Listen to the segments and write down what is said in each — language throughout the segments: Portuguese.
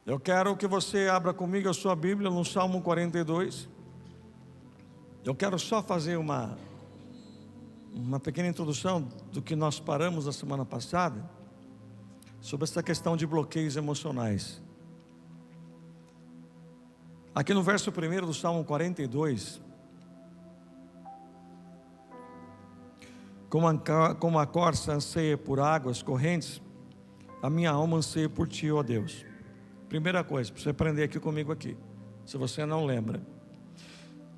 Eu quero que você abra comigo a sua Bíblia no Salmo 42. Eu quero só fazer uma pequena introdução do que nós paramos na semana passada, sobre essa questão de bloqueios emocionais. Aqui no verso 1 do Salmo 42, como a corça anseia por águas correntes, a minha alma anseia por ti, ó Deus. Primeira coisa, para você aprender aqui comigo aqui, se você não lembra.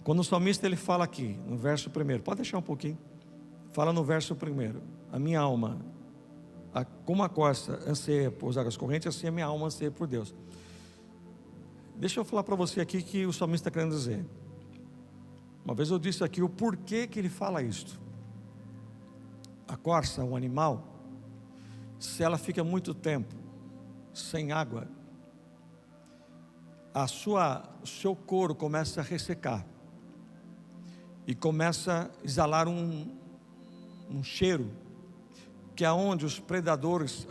Quando o salmista ele fala aqui, no verso 1, pode deixar um pouquinho, fala no verso 1, a minha alma, como a corça anseia por águas correntes, assim a minha alma anseia por Deus. Deixa eu falar para você aqui que o salmista está querendo dizer. Uma vez eu disse aqui o porquê que ele fala isto. A corça, um animal, se ela fica muito tempo sem água, o seu couro começa a ressecar e começa a exalar um cheiro que é onde os predadores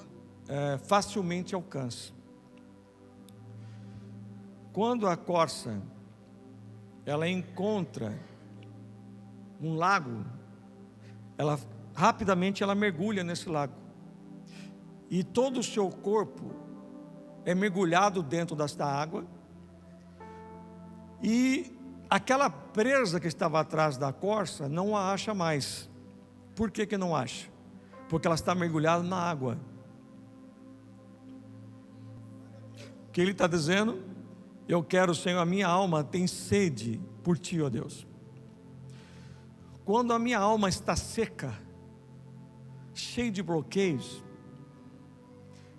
facilmente alcançam. Quando a corça ela encontra um lago, rapidamente ela mergulha nesse lago e todo o seu corpo é mergulhado dentro desta água, e aquela presa que estava atrás da corça não a acha mais. Por que não acha? Porque ela está mergulhada na água. O que ele está dizendo? Eu quero, Senhor, a minha alma tem sede por ti, ó Deus. Quando a minha alma está seca, cheia de bloqueios,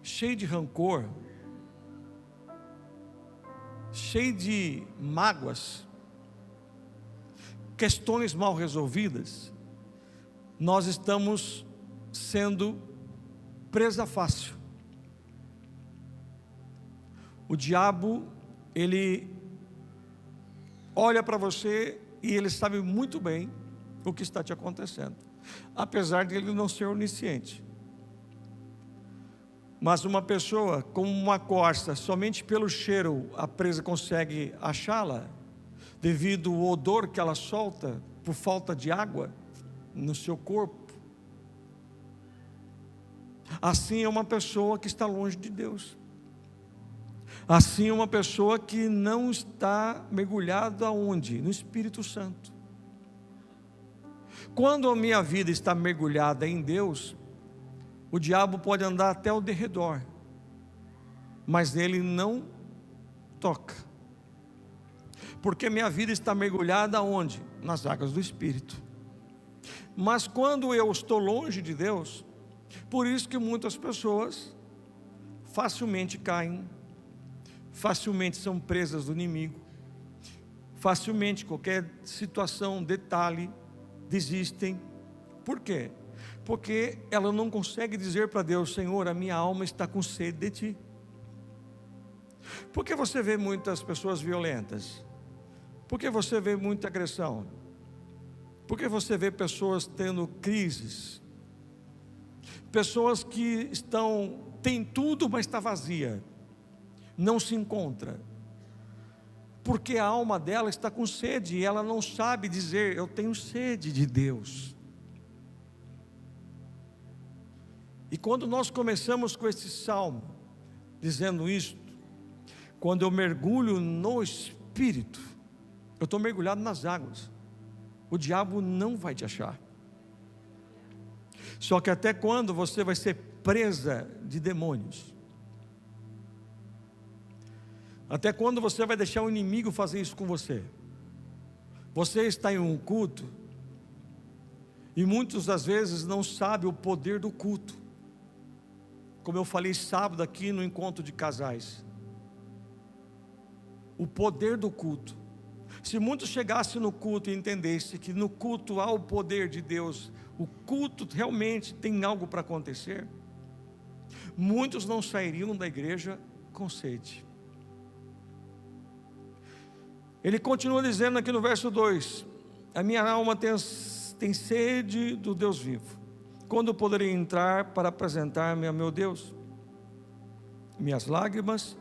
cheia de rancor, cheia de mágoas, questões mal resolvidas, nós estamos sendo presa fácil. O diabo, ele olha para você e ele sabe muito bem o que está te acontecendo, apesar de ele não ser onisciente. Mas uma pessoa como uma corça, somente pelo cheiro a presa consegue achá-la, devido ao odor que ela solta por falta de água no seu corpo. Assim é uma pessoa que está longe de Deus. Assim é uma pessoa que não está mergulhada aonde? No Espírito Santo. Quando a minha vida está mergulhada em Deus, o diabo pode andar até ao derredor, mas ele não toca, porque minha vida está mergulhada aonde? Nas águas do Espírito. Mas quando eu estou longe de Deus, por isso que muitas pessoas facilmente caem, facilmente são presas do inimigo, facilmente qualquer situação, detalhe, desistem. Por quê? Porque ela não consegue dizer para Deus: Senhor, a minha alma está com sede de ti. Por que você vê muitas pessoas violentas? Por que você vê muita agressão? Por que você vê pessoas tendo crises? Pessoas que têm tudo, mas está vazia, não se encontra, porque a alma dela está com sede, e ela não sabe dizer: eu tenho sede de Deus. E quando nós começamos com esse salmo, dizendo isto, quando eu mergulho no Espírito, eu estou mergulhado nas águas, o diabo não vai te achar. Só que até quando você vai ser presa de demônios? Até quando você vai deixar o inimigo fazer isso com você? Você está em um culto, e muitas das vezes não sabe o poder do culto. Como eu falei sábado aqui no encontro de casais, o poder do culto. Se muitos chegassem no culto e entendessem que no culto há o poder de Deus, o culto realmente tem algo para acontecer, muitos não sairiam da igreja com sede. Ele continua dizendo aqui no verso 2: a minha alma tem sede do Deus vivo. Quando poderei entrar para apresentar-me a meu Deus? Minhas lágrimas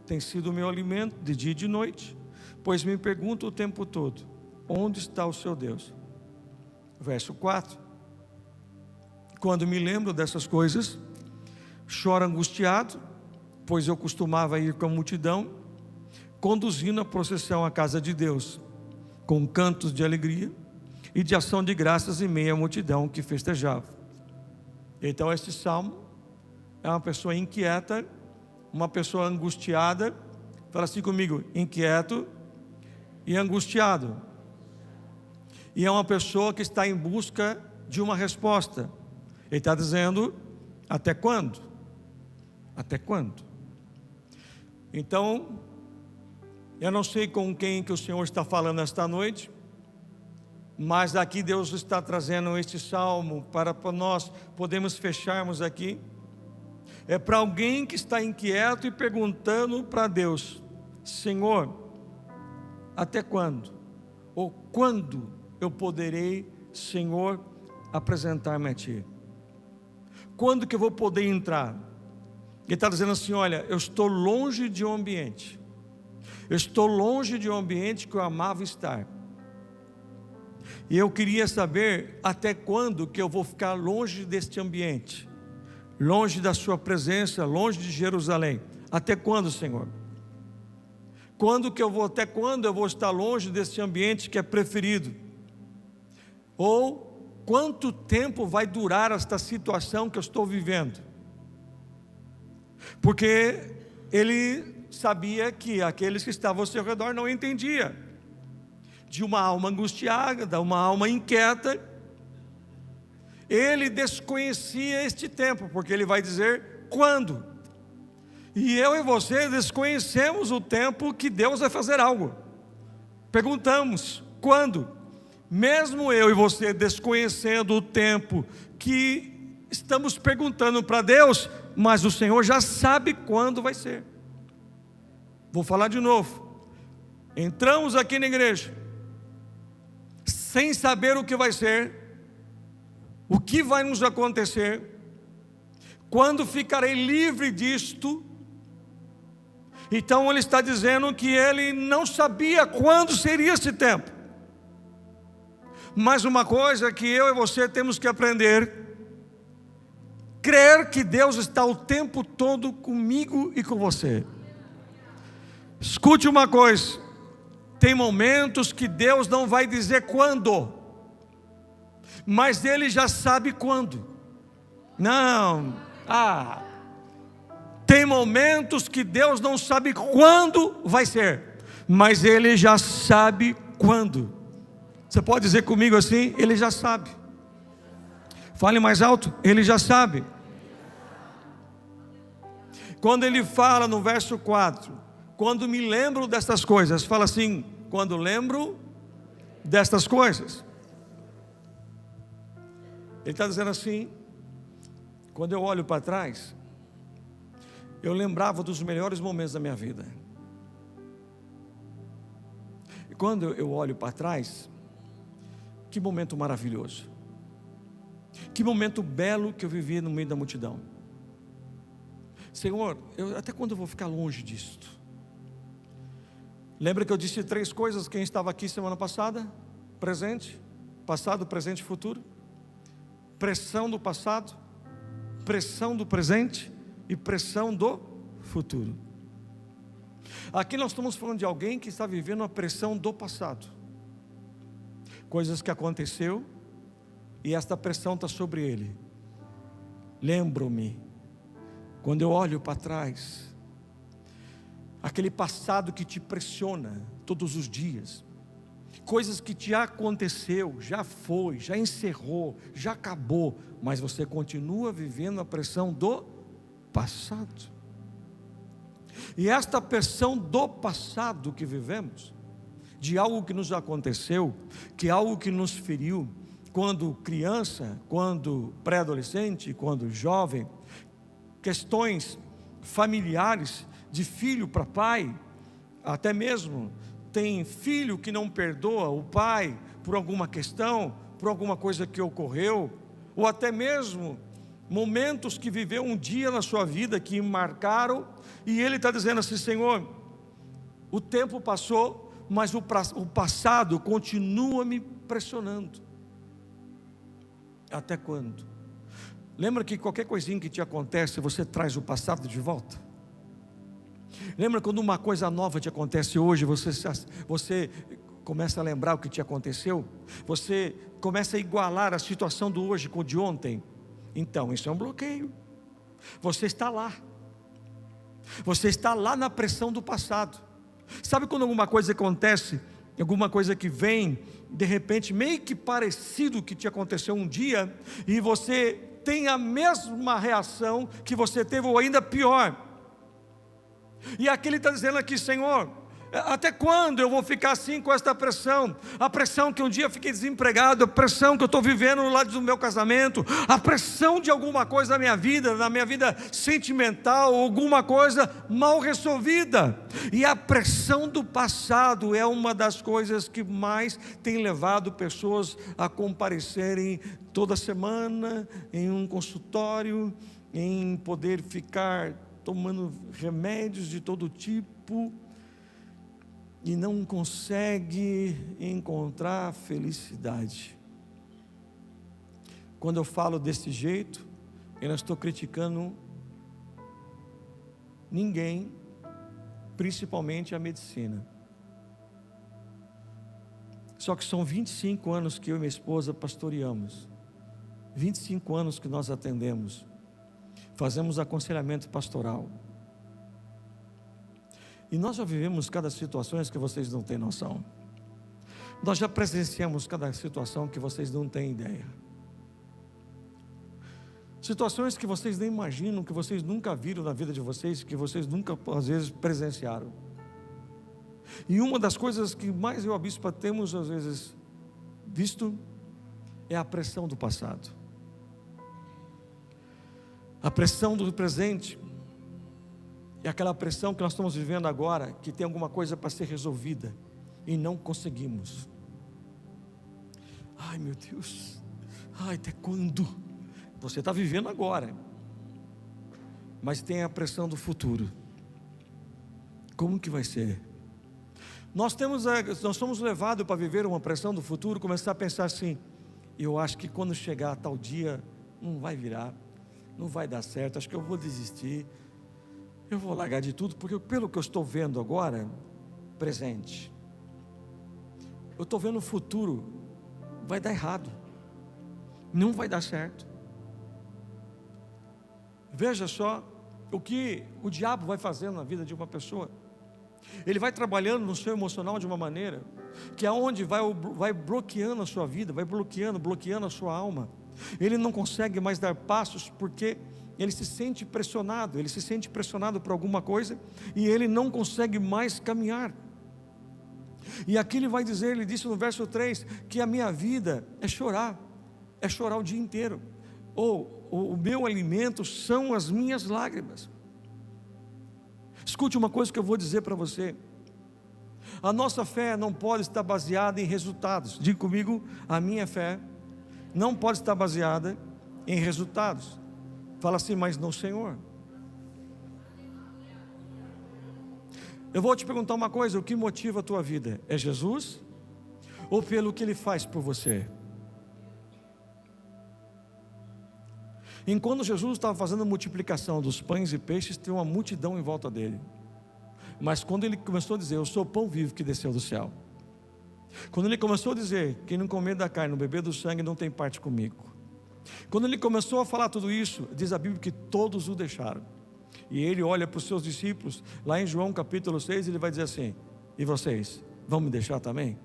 tem sido o meu alimento de dia e de noite, pois me pergunto o tempo todo: onde está o seu Deus? Verso 4: quando me lembro dessas coisas, choro angustiado, pois eu costumava ir com a multidão, conduzindo a procissão à casa de Deus, com cantos de alegria e de ação de graças em meio à multidão que festejava. Então este salmo é uma pessoa inquieta, uma pessoa angustiada. Fala assim comigo: inquieto e angustiado. E é uma pessoa que está em busca de uma resposta. Ele está dizendo: até quando? Até quando? Então, eu não sei com quem que o Senhor está falando esta noite, mas aqui Deus está trazendo este salmo para nós podermos fecharmos aqui. É para alguém que está inquieto e perguntando para Deus: Senhor, até quando? Ou quando eu poderei, Senhor, apresentar-me a Ti? Quando que eu vou poder entrar? Ele está dizendo assim: olha, eu estou longe de um ambiente, eu estou longe de um ambiente que eu amava estar, e eu queria saber até quando que eu vou ficar longe deste ambiente, longe da sua presença, longe de Jerusalém. Até quando, Senhor? Até quando eu vou estar longe desse ambiente que é preferido? Ou quanto tempo vai durar esta situação que eu estou vivendo? Porque ele sabia que aqueles que estavam ao seu redor não entendiam. De uma alma angustiada, uma alma inquieta, ele desconhecia este tempo, porque ele vai dizer quando. E eu e você desconhecemos o tempo que Deus vai fazer algo. Perguntamos quando. Mesmo eu e você desconhecendo o tempo que estamos perguntando para Deus, mas o Senhor já sabe quando vai ser. Vou falar de novo. Entramos aqui na igreja sem saber o que vai ser, o que vai nos acontecer, quando ficarei livre disto. Então ele está dizendo que ele não sabia quando seria esse tempo. Mas uma coisa que eu e você temos que aprender: crer que Deus está o tempo todo comigo e com você. Escute uma coisa: tem momentos que Deus não vai dizer quando, mas Ele já sabe quando. Tem momentos que Deus não sabe quando vai ser, mas Ele já sabe quando. Você pode dizer comigo assim: Ele já sabe. Fale mais alto: Ele já sabe. Quando ele fala no verso 4, quando me lembro destas coisas, fala assim: quando lembro destas coisas. Ele está dizendo assim: quando eu olho para trás, eu lembrava dos melhores momentos da minha vida. E quando eu olho para trás, que momento maravilhoso, que momento belo que eu vivi no meio da multidão. Senhor, até quando eu vou ficar longe disto? Lembra que eu disse 3 coisas? Quem estava aqui semana passada? Presente, passado, presente e futuro. Pressão do passado, pressão do presente e pressão do futuro. Aqui nós estamos falando de alguém que está vivendo a pressão do passado, coisas que aconteceu, e esta pressão está sobre ele. Lembro-me, quando eu olho para trás, aquele passado que te pressiona todos os dias, coisas que te aconteceu, já foi, já encerrou, já acabou, mas você continua vivendo a pressão do passado. E esta pressão do passado que vivemos, de algo que nos aconteceu, que é algo que nos feriu, quando criança, quando pré-adolescente, quando jovem, questões familiares, de filho para pai, até mesmo tem filho que não perdoa o pai por alguma questão, por alguma coisa que ocorreu, ou até mesmo momentos que viveu um dia na sua vida que marcaram, e ele está dizendo assim: Senhor, o tempo passou, mas o passado continua me pressionando. Até quando? Lembra que qualquer coisinha que te acontece, você traz o passado de volta? Lembra quando uma coisa nova te acontece hoje, você começa a lembrar o que te aconteceu? Você começa a igualar a situação do hoje com o de ontem? Então, isso é um bloqueio. Você está lá. Você está lá na pressão do passado. Sabe quando alguma coisa acontece, alguma coisa que vem, de repente, meio que parecido que te aconteceu um dia, e você tem a mesma reação que você teve, ou ainda pior. E aqui ele está dizendo aqui: Senhor, até quando eu vou ficar assim com esta pressão? A pressão que um dia fiquei desempregado, a pressão que eu estou vivendo no lado do meu casamento, a pressão de alguma coisa na minha vida sentimental, alguma coisa mal resolvida. E a pressão do passado é uma das coisas que mais tem levado pessoas a comparecerem toda semana em um consultório, em poder ficar tomando remédios de todo tipo, e não consegue encontrar felicidade. Quando eu falo desse jeito, eu não estou criticando ninguém, principalmente a medicina. Só que são 25 anos que eu e minha esposa pastoreamos, 25 anos que nós atendemos, fazemos aconselhamento pastoral. E nós já vivemos cada situação que vocês não têm noção. Nós já presenciamos cada situação que vocês não têm ideia. Situações que vocês nem imaginam, que vocês nunca viram na vida de vocês, que vocês nunca, às vezes, presenciaram. E uma das coisas que mais eu e a bispa temos, às vezes, visto, é a pressão do passado. A pressão do presente. E aquela pressão que nós estamos vivendo agora, que tem alguma coisa para ser resolvida, e não conseguimos. Ai meu Deus, ai, até quando? Você está vivendo agora, mas tem a pressão do futuro. Como que vai ser? Nós somos levados para viver uma pressão do futuro, começar a pensar assim: eu acho que quando chegar a tal dia, não vai virar, não vai dar certo, acho que eu vou desistir, eu vou largar de tudo, porque pelo que eu estou vendo agora, presente, eu estou vendo o futuro, vai dar errado, não vai dar certo. Veja só o que o diabo vai fazendo na vida de uma pessoa. Ele vai trabalhando no seu emocional de uma maneira, que é onde vai bloqueando a sua vida, vai bloqueando a sua alma. Ele não consegue mais dar passos, porque ele se sente pressionado por alguma coisa, e ele não consegue mais caminhar. E aqui ele vai dizer, ele disse no verso 3, que a minha vida é chorar o dia inteiro, ou o meu alimento são as minhas lágrimas. Escute uma coisa que eu vou dizer para você: a nossa fé não pode estar baseada em resultados. Diga comigo: a minha fé não pode estar baseada em resultados. Fala assim: mas não, Senhor. Eu vou te perguntar uma coisa: o que motiva a tua vida? É Jesus? Ou pelo que Ele faz por você? Enquanto Jesus estava fazendo a multiplicação dos pães e peixes, tem uma multidão em volta dele. Mas quando ele começou a dizer: eu sou o pão vivo que desceu do céu, quando ele começou a dizer: quem não comer da carne, não beber do sangue, não tem parte comigo, quando ele começou a falar tudo isso, diz a Bíblia que todos o deixaram. E ele olha para os seus discípulos, lá em João capítulo 6, ele vai dizer assim: e vocês, vão me deixar também?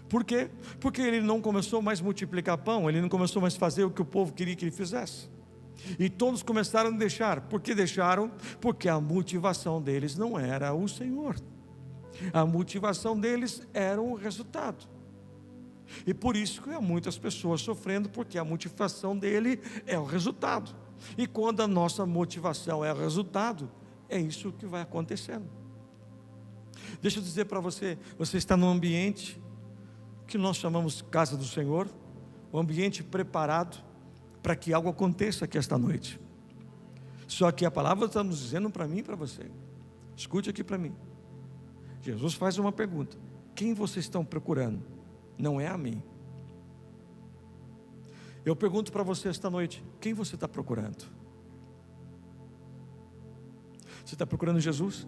Por quê? Porque ele não começou mais a multiplicar pão, ele não começou mais a fazer o que o povo queria que ele fizesse. E todos começaram a deixar. Por que deixaram? Porque a motivação deles não era o Senhor, a motivação deles era o resultado. E por isso que há muitas pessoas sofrendo, porque a motivação dele é o resultado. E quando a nossa motivação é o resultado, é isso que vai acontecendo. Deixa eu dizer para você: você está num ambiente que nós chamamos casa do Senhor, um ambiente preparado, para que algo aconteça aqui esta noite. Só que a palavra está nos dizendo para mim e para você. Escute aqui para mim. Jesus faz uma pergunta: quem vocês estão procurando? Não é a mim. Eu pergunto para você esta noite: quem você está procurando? Você está procurando Jesus?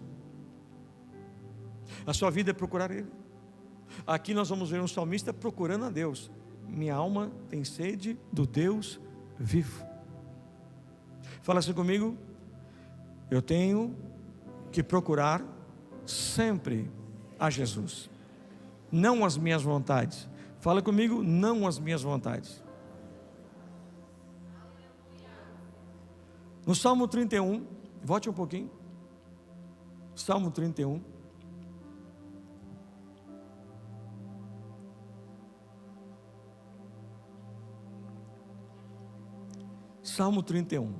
A sua vida é procurar Ele. Aqui nós vamos ver um salmista procurando a Deus. Minha alma tem sede do Deus vivo. Fala assim comigo: eu tenho que procurar sempre a Jesus, não as minhas vontades. Fala comigo: não as minhas vontades. No Salmo 31, volte um pouquinho. Salmo 31. Salmo 31.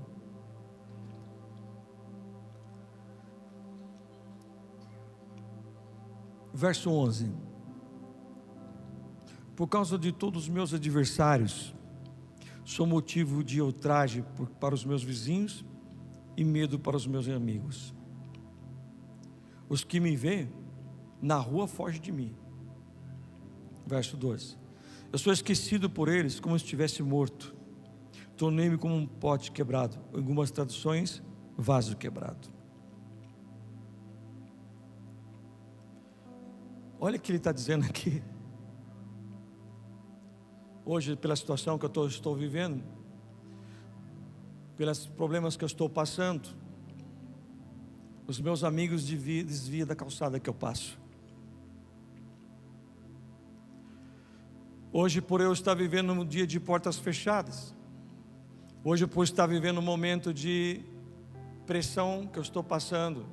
Verso 11. Por causa de todos os meus adversários, sou motivo de ultraje para os meus vizinhos e medo para os meus amigos. Os que me veem na rua fogem de mim. Verso 12. Eu sou esquecido por eles como se estivesse morto. Tornei-me como um pote quebrado. Em algumas traduções, vaso quebrado. Olha o que ele está dizendo aqui. Hoje, pela situação que eu estou vivendo, pelos problemas que eu estou passando, os meus amigos desviam da calçada que eu passo. Hoje, por eu estar vivendo um dia de portas fechadas, hoje, por estar vivendo um momento de pressão que eu estou passando,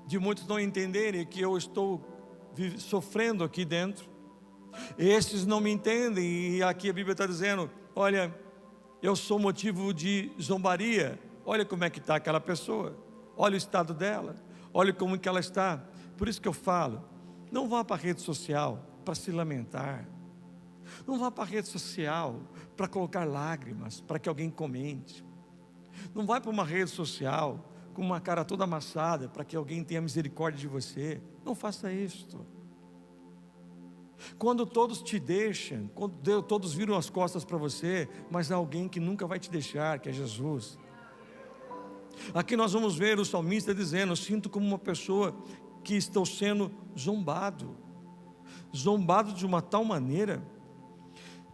de muitos não entenderem que eu estou sofrendo aqui dentro, esses não me entendem, e aqui a Bíblia está dizendo: olha, eu sou motivo de zombaria. Olha como é que está aquela pessoa, olha o estado dela, olha como que ela está. Por isso que eu falo, não vá para a rede social para se lamentar, não vá para a rede social para colocar lágrimas, para que alguém comente, não vá para uma rede social com uma cara toda amassada para que alguém tenha misericórdia de você. Não faça isto. Quando todos te deixam, quando todos viram as costas para você, mas há alguém que nunca vai te deixar, que é Jesus. Aqui nós vamos ver o salmista dizendo: eu sinto como uma pessoa que estou sendo zombado de uma tal maneira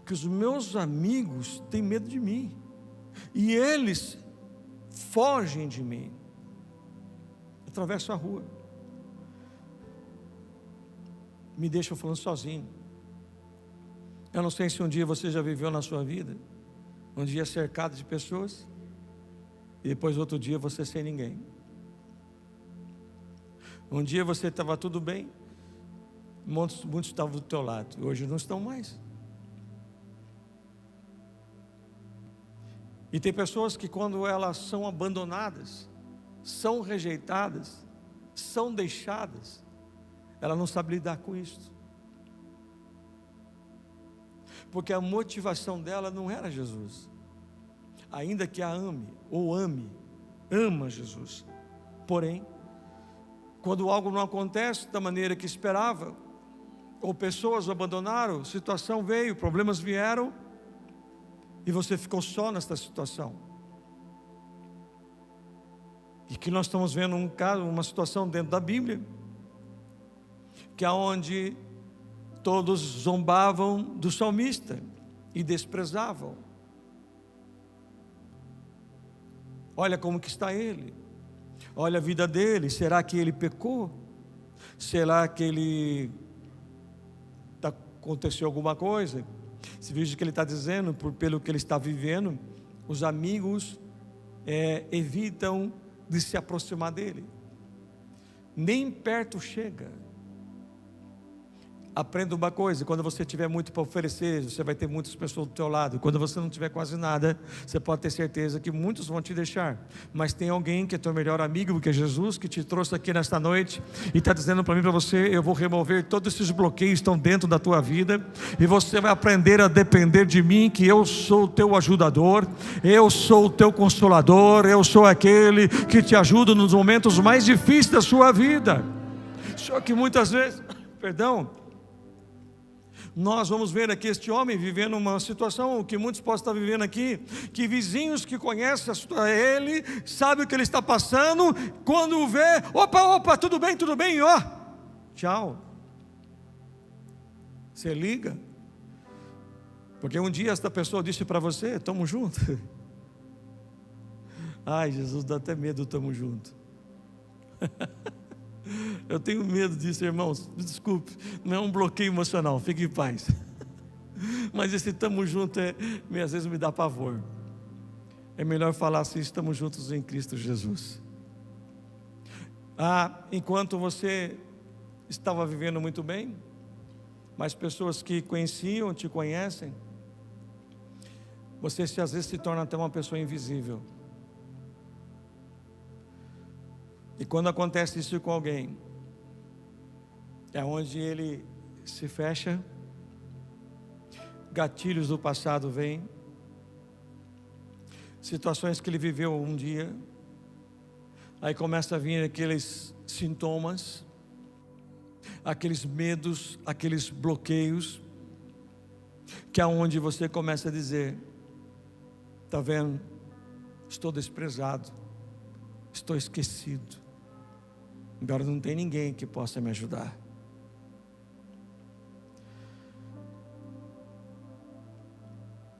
que os meus amigos têm medo de mim e eles fogem de mim. Atravesso a rua, me deixam falando sozinho. Eu não sei se um dia você já viveu na sua vida um dia cercado de pessoas e depois outro dia você sem ninguém. Um dia você estava tudo bem, muitos estavam do teu lado, hoje não estão mais. E tem pessoas que quando elas são abandonadas, são rejeitadas, são deixadas, ela não sabe lidar com isso, porque a motivação dela não era Jesus, ainda que a ame, ou ama Jesus, porém, quando algo não acontece da maneira que esperava, ou pessoas o abandonaram, situação veio, problemas vieram, e você ficou só nesta situação. E que nós estamos vendo um caso, uma situação dentro da Bíblia, que é onde todos zombavam do salmista e desprezavam. Olha como que está ele, olha a vida dele. Será que ele pecou? Será que aconteceu alguma coisa? Se veja que ele está dizendo, pelo que ele está vivendo, os amigos evitam de se aproximar dele, nem perto chega. Aprenda uma coisa: quando você tiver muito para oferecer, você vai ter muitas pessoas do teu lado. Quando você não tiver quase nada, você pode ter certeza que muitos vão te deixar. Mas tem alguém que é teu melhor amigo, que é Jesus, que te trouxe aqui nesta noite e está dizendo para mim, para você: eu vou remover todos esses bloqueios que estão dentro da tua vida, e você vai aprender a depender de mim, que eu sou o teu ajudador, eu sou o teu consolador, eu sou aquele que te ajuda nos momentos mais difíceis da sua vida. Só que muitas vezes, nós vamos ver aqui este homem vivendo uma situação que muitos possam estar vivendo aqui, que vizinhos que conhecem ele, sabem o que ele está passando, quando o vê, opa, tudo bem, ó, tchau. Você liga, porque um dia esta pessoa disse para você: tamo junto. Ai, Jesus, dá até medo, tamo junto. Eu tenho medo disso, irmãos, desculpe, não é um bloqueio emocional, fique em paz. Mas esse tamo junto às vezes me dá pavor. É melhor falar assim: estamos juntos em Cristo Jesus. Enquanto você estava vivendo muito bem, mas pessoas que conheciam, te conhecem, você às vezes se torna até uma pessoa invisível. E quando acontece isso com alguém, é onde ele se fecha, gatilhos do passado vêm, situações que ele viveu um dia, aí começa a vir aqueles sintomas, aqueles medos, aqueles bloqueios, que é onde você começa a dizer: está vendo, estou desprezado, estou esquecido, agora não tem ninguém que possa me ajudar.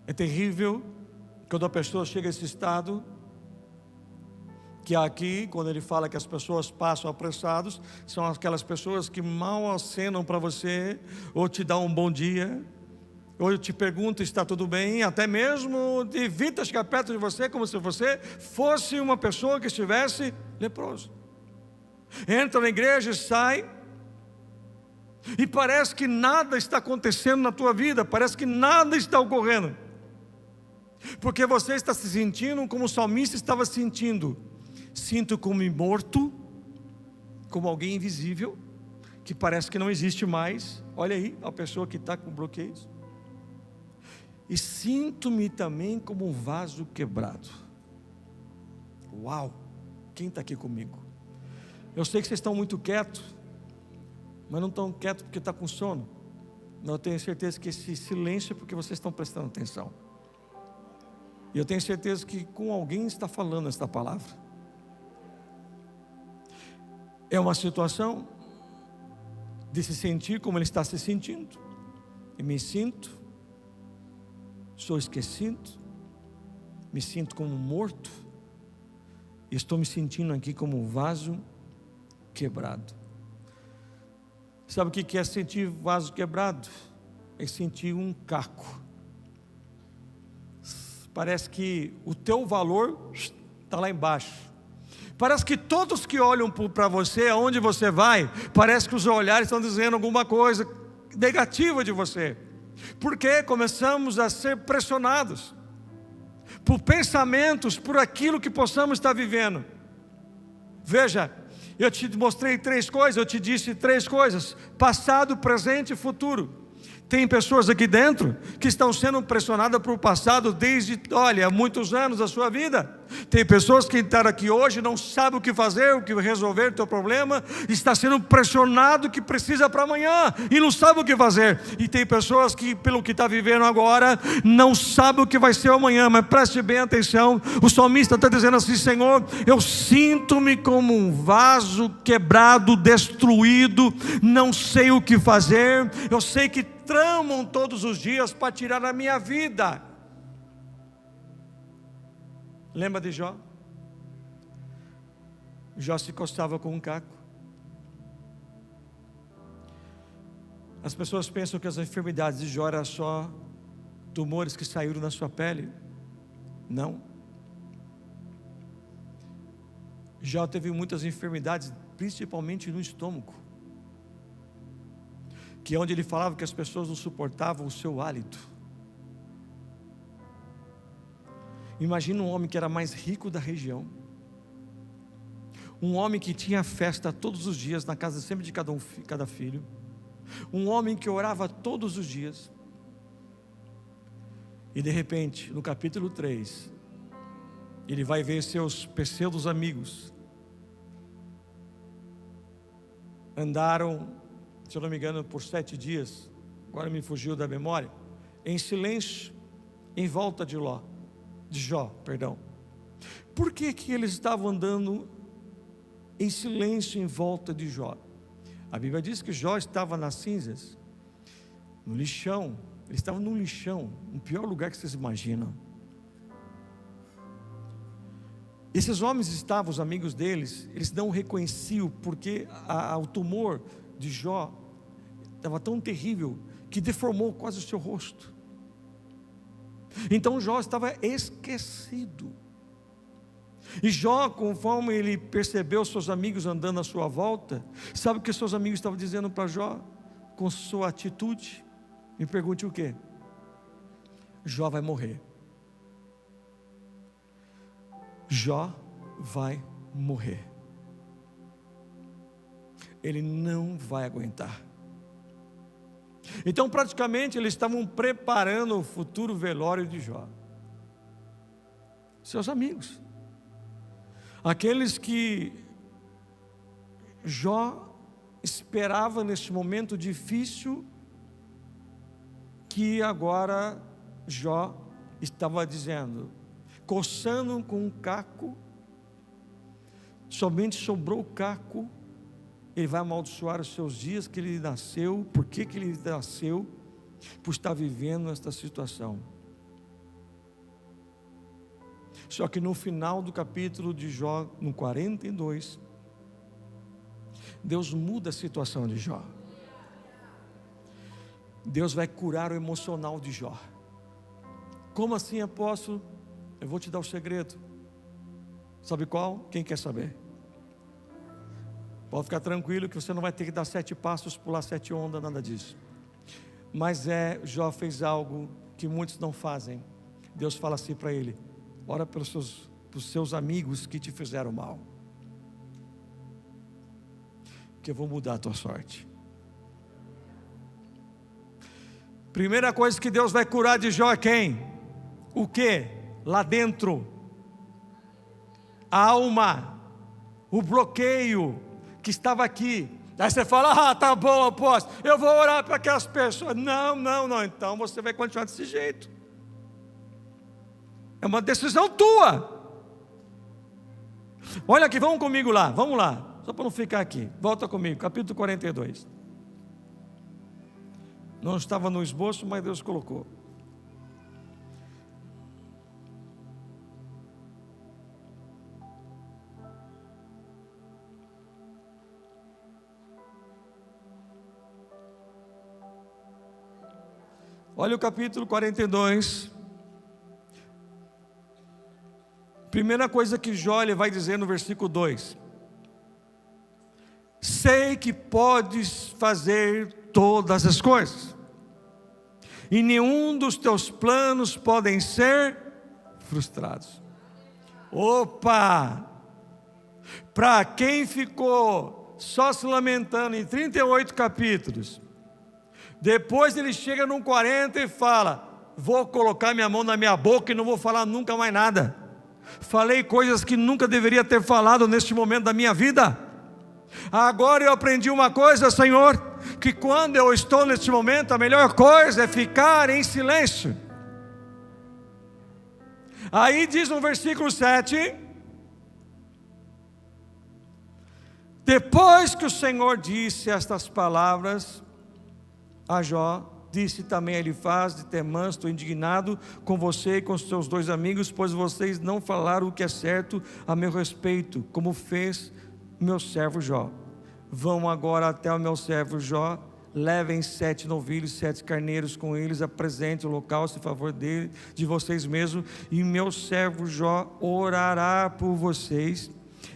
É terrível quando a pessoa chega a esse estado, que aqui, quando ele fala que as pessoas passam apressados, são aquelas pessoas que mal acenam para você, ou te dão um bom dia, ou te perguntam se está tudo bem, até mesmo evita chegar perto de você como se você fosse uma pessoa que estivesse leproso. Entra na igreja e sai, e parece que nada está acontecendo na tua vida, parece que nada está ocorrendo, porque você está se sentindo como o salmista estava se sentindo: sinto como morto, como alguém invisível, que parece que não existe mais. Olha aí a pessoa que está com bloqueios. E sinto-me também como um vaso quebrado. Uau, quem está aqui comigo? Eu sei que vocês estão muito quietos, mas não estão quietos porque está com sono. Não, eu tenho certeza que esse silêncio é porque vocês estão prestando atenção. E eu tenho certeza que com alguém está falando esta palavra. É uma situação de se sentir como ele está se sentindo. E me sinto, sou esquecido, me sinto como morto, e estou me sentindo aqui como um vaso quebrado. Sabe o que é sentir vaso quebrado? É sentir um caco. Parece que o teu valor está lá embaixo. Parece que todos que olham para você, aonde você vai, parece que os olhares estão dizendo alguma coisa negativa de você. Porque começamos a ser pressionados por pensamentos, por aquilo que possamos estar vivendo. Veja, eu te mostrei 3 coisas, eu te disse 3 coisas: passado, presente e futuro. Tem pessoas aqui dentro que estão sendo pressionadas por passado desde, há muitos anos da sua vida. Tem pessoas que entraram aqui hoje, não sabem o que fazer, o que resolver o teu problema, está sendo pressionado que precisa para amanhã e não sabe o que fazer. E tem pessoas que, pelo que está vivendo agora, não sabe o que vai ser amanhã. Mas preste bem atenção, o salmista está dizendo assim: Senhor, eu sinto-me como um vaso quebrado, destruído, não sei o que fazer. Eu sei que tramam todos os dias para tirar a minha vida. Lembra de Jó? Jó se encostava com um caco. As pessoas pensam que as enfermidades de Jó eram só tumores que saíram na sua pele. Não. Jó teve muitas enfermidades, principalmente no estômago, que é onde ele falava que as pessoas não suportavam o seu hálito. Imagina um homem que era mais rico da região, um homem que tinha festa todos os dias na casa sempre de cada filho, um homem que orava todos os dias, e de repente, no capítulo 3, ele vai ver seus pseudos amigos, andaram, se eu não me engano, por 7 dias, agora me fugiu da memória, em silêncio, em volta de Jó. Por que eles estavam andando em silêncio em volta de Jó? A Bíblia diz que Jó estava nas cinzas, no lixão. Ele estava num lixão, no pior lugar que vocês imaginam. Esses homens estavam, os amigos deles, eles não o reconheciam, porque o tumor de Jó estava tão terrível, que deformou quase o seu rosto. Então Jó estava esquecido. E Jó, conforme ele percebeu seus amigos andando à sua volta, sabe o que seus amigos estavam dizendo para Jó? Com sua atitude, me pergunte o quê? Jó vai morrer. Jó vai morrer. Ele não vai aguentar. Então praticamente eles estavam preparando o futuro velório de Jó. Seus amigos, aqueles que Jó esperava neste momento difícil, que agora Jó estava dizendo, coçando com um caco, somente sobrou o caco, ele vai amaldiçoar os seus dias que ele nasceu. Por que ele nasceu? Por estar vivendo esta situação. Só que no final do capítulo de Jó, no 42, Deus muda a situação de Jó. Deus vai curar o emocional de Jó. Como assim, apóstolo? Eu vou te dar o segredo. Sabe qual? Quem quer saber? Pode ficar tranquilo que você não vai ter que dar 7 passos, pular 7 ondas, nada disso. Mas Jó fez algo que muitos não fazem. Deus fala assim para ele: ora pelos seus amigos que te fizeram mal, que eu vou mudar a tua sorte. Primeira coisa que Deus vai curar de Jó é quem? O que? Lá dentro, a alma, o bloqueio que estava aqui. Aí você fala: tá bom, apóstolo, eu vou orar para aquelas pessoas. Não, então você vai continuar desse jeito. É uma decisão tua. Olha aqui, vamos comigo lá, vamos lá, só para não ficar aqui. Volta comigo, capítulo 42. Não estava no esboço, mas Deus colocou. Olha o capítulo 42. Primeira coisa que Jó vai dizer no versículo 2: sei que podes fazer todas as coisas, e nenhum dos teus planos podem ser frustrados. Opa! Para quem ficou só se lamentando em 38 capítulos, depois ele chega no 40 e fala: vou colocar minha mão na minha boca e não vou falar nunca mais nada. Falei coisas que nunca deveria ter falado neste momento da minha vida. Agora eu aprendi uma coisa, Senhor, que quando eu estou neste momento, a melhor coisa é ficar em silêncio. Aí diz no versículo 7: depois que o Senhor disse estas palavras a Jó, disse também a Elifaz de Temã: estou indignado com você e com os seus 2 amigos, pois vocês não falaram o que é certo a meu respeito, como fez meu servo Jó. Vão agora até o meu servo Jó, levem 7 novilhos, 7 carneiros com eles, apresentem o holocausto em favor de vocês mesmos, e meu servo Jó orará por vocês.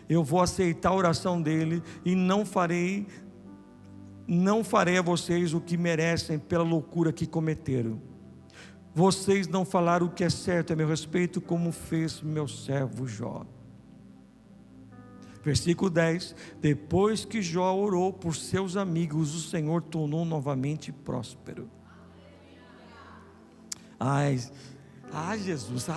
Eu vou aceitar a oração dele e não farei não farei a vocês o que merecem pela loucura que cometeram. Vocês não falaram o que é certo a meu respeito, como fez meu servo Jó. Versículo 10: depois que Jó orou por seus amigos, o Senhor tornou novamente próspero. Ai, Jesus,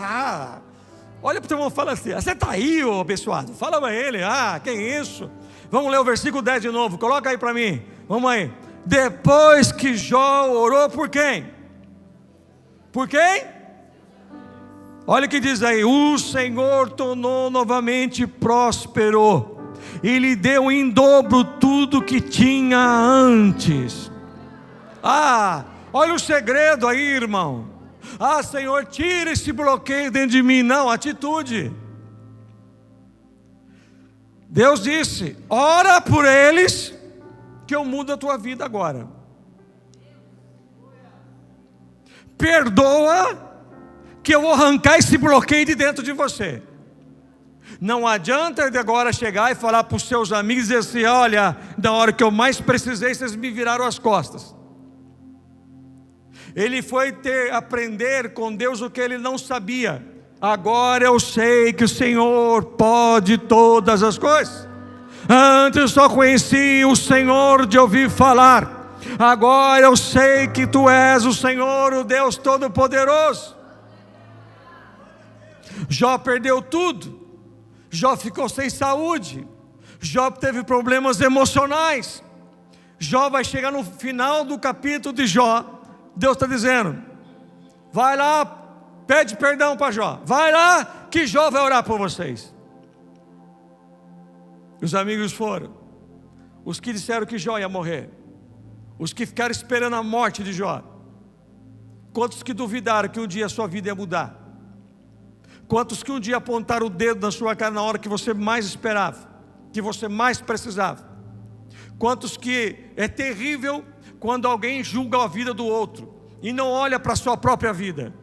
olha para o teu irmão e fala assim: você está aí, ô abençoado? Fala para ele, que isso? Vamos ler o versículo 10 de novo, coloca aí para mim, vamos aí. Depois que Jó orou por quem? Por quem? Olha o que diz aí: o Senhor tornou novamente próspero, e lhe deu em dobro tudo que tinha antes. Olha o segredo aí, irmão. Senhor, tira esse bloqueio dentro de mim. Não, atitude. Deus disse: ora por eles, que eu mudo a tua vida agora. Perdoa, que eu vou arrancar esse bloqueio de dentro de você. Não adianta de agora chegar e falar para os seus amigos e dizer assim: olha, na hora que eu mais precisei, vocês me viraram as costas. Ele foi aprender com Deus o que ele não sabia. Agora eu sei que o Senhor pode todas as coisas. Antes eu só conhecia o Senhor de ouvir falar. Agora eu sei que tu és o Senhor, o Deus Todo-Poderoso. Jó perdeu tudo. Jó ficou sem saúde. Jó teve problemas emocionais. Jó vai chegar no final do capítulo de Jó. Deus está dizendo: vai lá, pede perdão para Jó. Vai lá que Jó vai orar por vocês. Os amigos foram. Os que disseram que Jó ia morrer. Os que ficaram esperando a morte de Jó. Quantos que duvidaram que um dia a sua vida ia mudar? Quantos que um dia apontaram o dedo na sua cara na hora que você mais esperava, que você mais precisava? Quantos que é terrível quando alguém julga a vida do outro e não olha para a sua própria vida?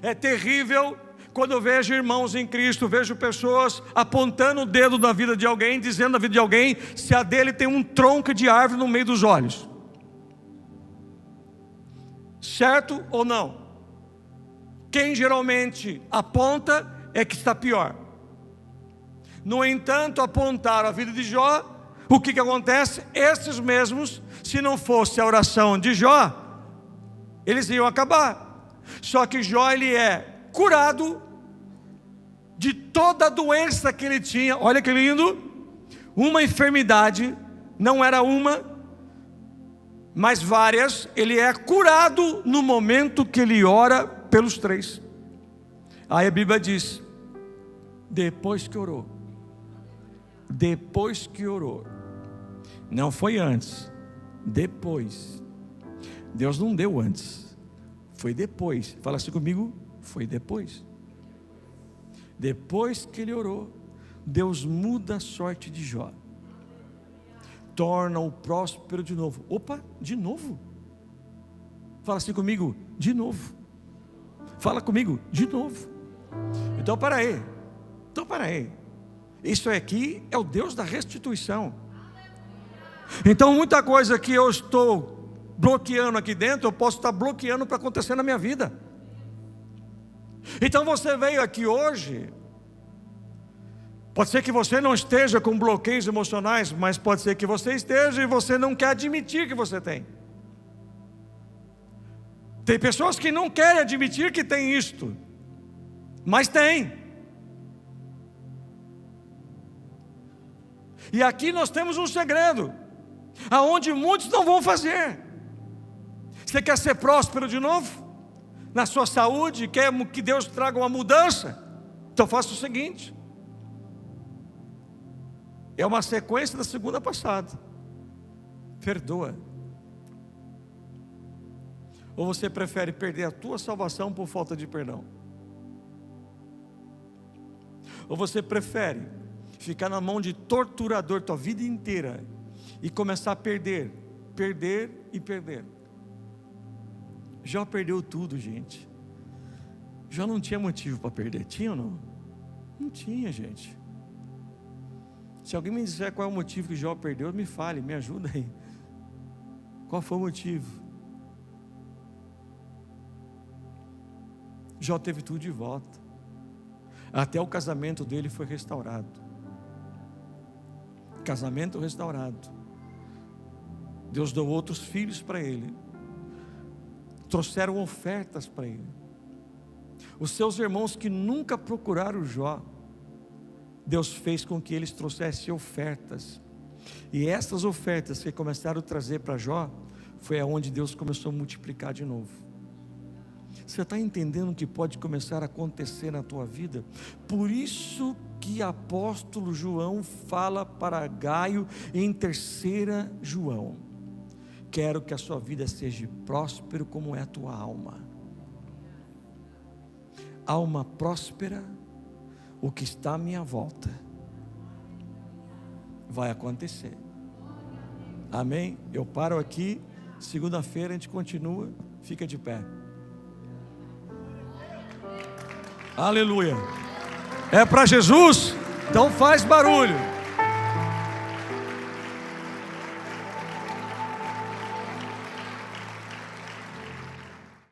É terrível quando eu vejo irmãos em Cristo, vejo pessoas apontando o dedo na vida de alguém, dizendo na vida de alguém se a dele tem um tronco de árvore no meio dos olhos. Certo ou não? Quem geralmente aponta é que está pior. No entanto, apontaram a vida de Jó. O que acontece? Esses mesmos, se não fosse a oração de Jó, eles iam acabar. Só que Jó, ele é curado de toda a doença que ele tinha. Olha que lindo. Uma enfermidade, não era uma, mas várias. Ele é curado no momento que ele ora pelos 3. Aí a Bíblia diz: depois que orou. Depois que orou. Não foi antes, depois. Deus não deu antes, foi depois. Fala assim comigo: foi depois. Depois que ele orou, Deus muda a sorte de Jó, torna-o próspero de novo. Opa, de novo? Fala assim comigo: de novo. Fala comigo: de novo. Então para aí. Isso aqui é o Deus da restituição. Então muita coisa que eu estou bloqueando aqui dentro, eu posso estar bloqueando para acontecer na minha vida. Então você veio aqui hoje, pode ser que você não esteja com bloqueios emocionais, mas pode ser que você esteja e você não quer admitir que você tem. Tem pessoas que não querem admitir que tem isto, mas tem. E aqui nós temos um segredo, aonde muitos não vão fazer. Você quer ser próspero de novo? Na sua saúde? Quer que Deus traga uma mudança? Então faça o seguinte. É uma sequência da segunda passada. Perdoa. Ou você prefere perder a tua salvação por falta de perdão? Ou você prefere ficar na mão de torturador tua vida inteira e começar a perder e perder? Jó perdeu tudo, gente. Jó não tinha motivo para perder. Tinha ou não? Não tinha, gente. Se alguém me disser qual é o motivo que Jó perdeu, me fale, me ajuda aí. Qual foi o motivo? Jó teve tudo de volta. Até o casamento dele foi restaurado. Casamento restaurado. Deus deu outros filhos para ele. Trouxeram ofertas para ele. Os seus irmãos que nunca procuraram Jó, Deus fez com que eles trouxessem ofertas. E essas ofertas que começaram a trazer para Jó, foi aonde Deus começou a multiplicar de novo. Você está entendendo o que pode começar a acontecer na tua vida? Por isso que apóstolo João fala para Gaio em 3 João: quero que a sua vida seja próspera como é a tua alma. Alma próspera, o que está à minha volta vai acontecer. Amém? Eu paro aqui. Segunda-feira a gente continua. Fica de pé. Aleluia. É para Jesus? Então faz barulho.